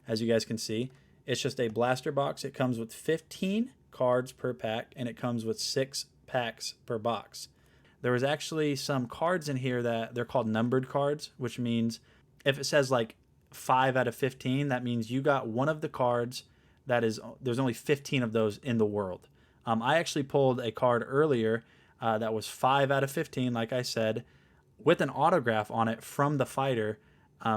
as you guys can see. It's just a blaster box. It comes with 15 cards per pack, and it comes with 6 packs per box. There was actually some cards in here that they're called numbered cards, which means if it says like 5 out of 15, that means you got one of the cards there's only 15 of those in the world. I actually pulled a card earlier that was 5 out of 15, like I said, with an autograph on it from the fighter.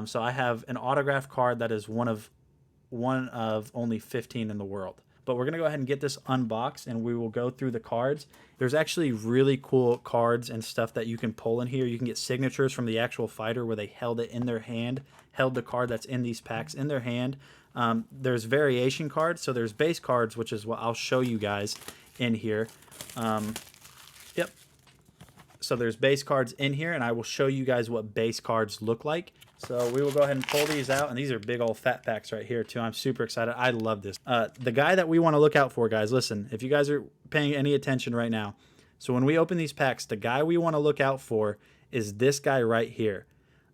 So I have an autograph card that is one of only 15 in the world. But we're going to go ahead and get this unboxed, and we will go through the cards. There's actually really cool cards and stuff that you can pull in here. You can get signatures from the actual fighter where they held it in their hand, held the card that's in these packs in their hand. There's variation cards. So there's base cards, which is what I'll show you guys in here. Yep. So there's base cards in here, and I will show you guys what base cards look like. So we will go ahead and pull these out, and these are big old fat packs right here too. I'm super excited. I love this. The guy that we want to look out for, guys, listen, if you guys are paying any attention right now, so when we open these packs, the guy we want to look out for is this guy right here,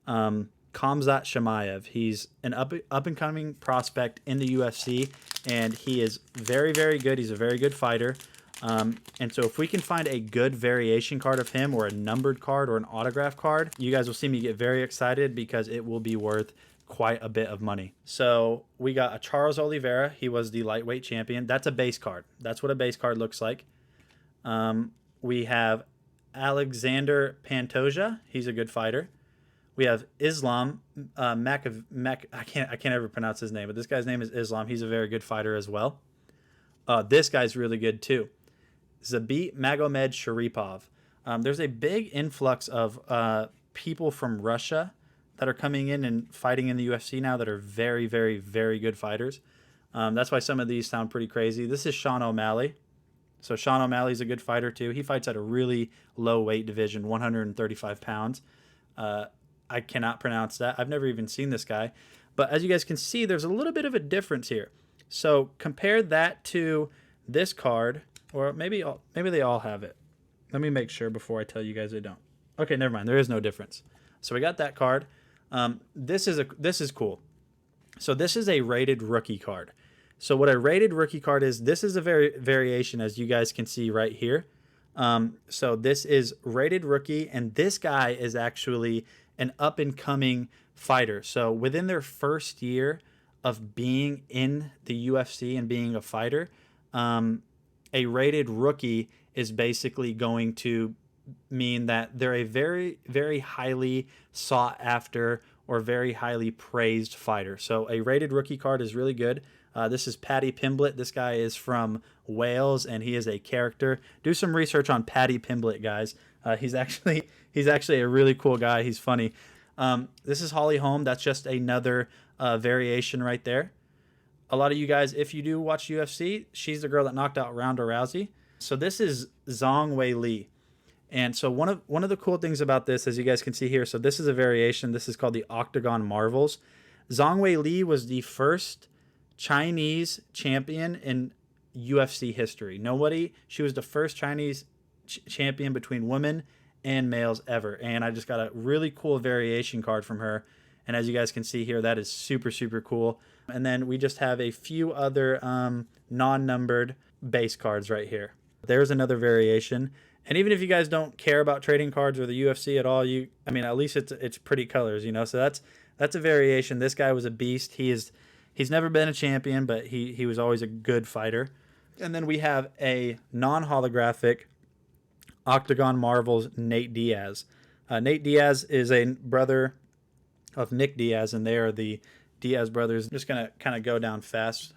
Khamzat Chimaev. He's an up-and-coming prospect in the UFC, and he is very, very good. He's a very good fighter. And so if we can find a good variation card of him, or a numbered card, or an autograph card, you guys will see me get very excited because it will be worth quite a bit of money. So we got a Charles Oliveira. He was the lightweight champion. That's a base card. That's what a base card looks like. We have Alexander Pantoja. He's a good fighter. We have Islam I can't ever pronounce his name, but this guy's name is Islam. He's a very good fighter as well. This guy's really good too. Zabit Magomed Sharipov. There's a big influx of people from Russia that are coming in and fighting in the UFC now that are very, very, very good fighters. That's why some of these sound pretty crazy. This is Sean O'Malley. So Sean O'Malley's a good fighter too. He fights at a really low weight division, 135 pounds. I cannot pronounce that. I've never even seen this guy. But as you guys can see, there's a little bit of a difference here. So compare that to this card, or maybe they all have it. Let me make sure before I tell you guys they don't. Okay, never mind. There is no difference. So we got that card. This is cool. So this is a rated rookie card. So what a rated rookie card is, this is a variation, as you guys can see right here. So this is rated rookie, and this guy is actually an up-and-coming fighter. So within their first year of being in the UFC and being a fighter, a rated rookie is basically going to mean that they're a very, very highly sought after or very highly praised fighter. So a rated rookie card is really good. This is Patti Pimblett. This guy is from Wales, and he is a character. Do some research on Patti Pimblett, guys. He's actually a really cool guy. He's funny. This is Holm. That's just another variation right there. A lot of you guys, if you do watch UFC, she's the girl that knocked out Ronda Rousey. So this is Zhang Wei Li. And so one of the cool things about this, as you guys can see here, so this is a variation. This is called the Octagon Marvels. Zhang Wei Li was the first Chinese champion in UFC history. She was the first Chinese champion between women and males ever. And I just got a really cool variation card from her. And as you guys can see here, that is super, super cool. And then we just have a few other non-numbered base cards right here. There's another variation. And even if you guys don't care about trading cards or the UFC at all, at least it's pretty colors, So that's a variation. This guy was a beast. He's never been a champion, but he was always a good fighter. And then we have a non-holographic Octagon Marvels Nate Diaz. Nate Diaz is a brother of Nick Diaz, and they are the Diaz brothers. I'm just going to kind of go down fast.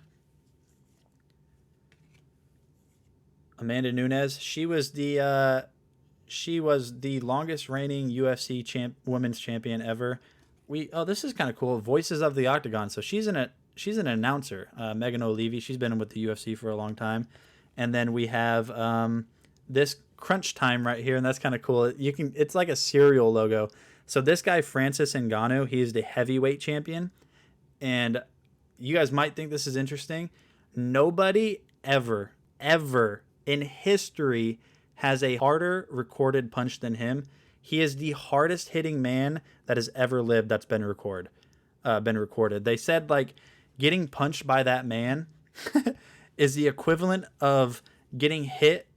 Amanda Nunes, she was the longest reigning UFC women's champion ever. This is kind of cool. Voices of the Octagon. So she's an announcer. Megan O'Leary, she's been with the UFC for a long time. And then we have this Crunch Time right here, and that's kind of cool. It's like a cereal logo. So this guy, Francis Ingano, he is the heavyweight champion. And you guys might think this is interesting. Nobody ever in history has a harder recorded punch than him. He is the hardest hitting man that has ever lived that's been recorded. They said, like, getting punched by that man is the equivalent of getting hit,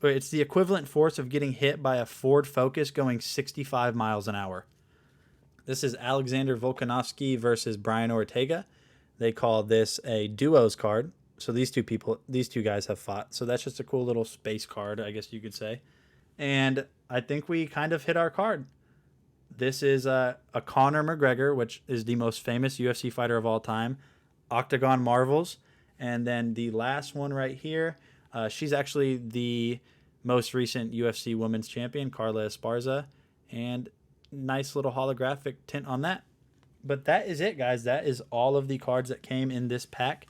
or it's the equivalent force of getting hit by a Ford Focus going 65 miles an hour. This is Alexander Volkanovski versus Brian Ortega. They call this a duos card. So these two guys have fought. So that's just a cool little space card, I guess you could say. And I think we kind of hit our card. This is a Conor McGregor, which is the most famous UFC fighter of all time. Octagon Marvels. And then the last one right here, she's actually the most recent UFC Women's Champion, Carla Esparza. And nice little holographic tint on that. But that is it, guys. That is all of the cards that came in this pack.